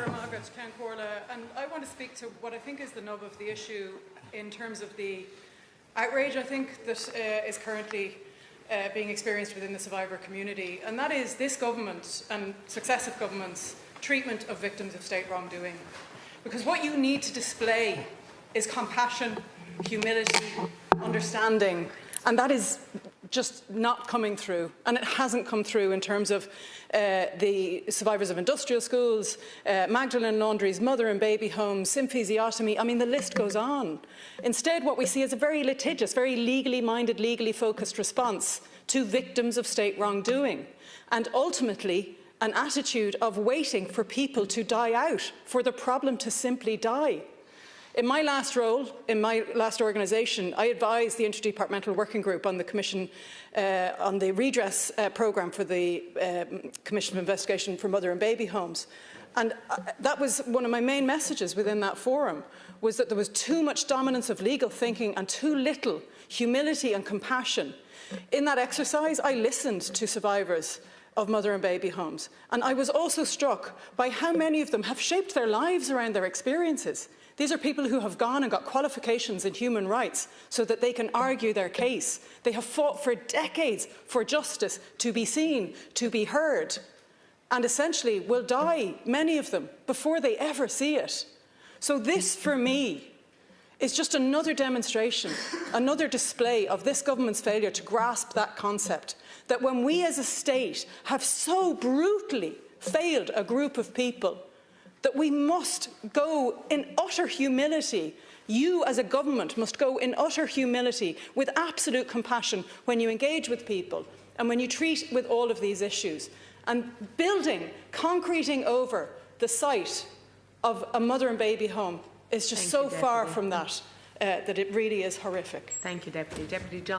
Margaret Corla, and I want to speak to what I think is the nub of the issue in terms of the outrage I think that is currently being experienced within the survivor community, and that is this government and successive governments' treatment of victims of state wrongdoing. Because what you need to display is compassion, humility, understanding, and that is just not coming through, and it hasn't come through in terms of the survivors of industrial schools, Magdalene Laundry's mother and baby homes, symphysiotomy. I mean, the list goes on. Instead, what we see is a very litigious, very legally minded, legally focused response to victims of state wrongdoing, and ultimately an attitude of waiting for people to die out, for the problem to simply die. In my last role, in my last organisation, I advised the Interdepartmental Working Group on the Commission on the redress programme for the Commission of Investigation for Mother and Baby Homes. And that was one of my main messages within that forum, was that there was too much dominance of legal thinking and too little humility and compassion. In that exercise, I listened to survivors of mother and baby homes, and I was also struck by how many of them have shaped their lives around their experiences. These are people who have gone and got qualifications in human rights so that they can argue their case. They have fought for decades for justice, to be seen, to be heard, and essentially will die, many of them, before they ever see it. So this, for me, is just another demonstration, another display of this government's failure to grasp that concept, that when we as a state have so brutally failed a group of people, that we must go in utter humility. You as a government must go in utter humility with absolute compassion when you engage with people and when you treat with all of these issues. And building, concreting over the site of a mother and baby home is just so far from that, that it really is horrific. Thank you, Deputy. Deputy John.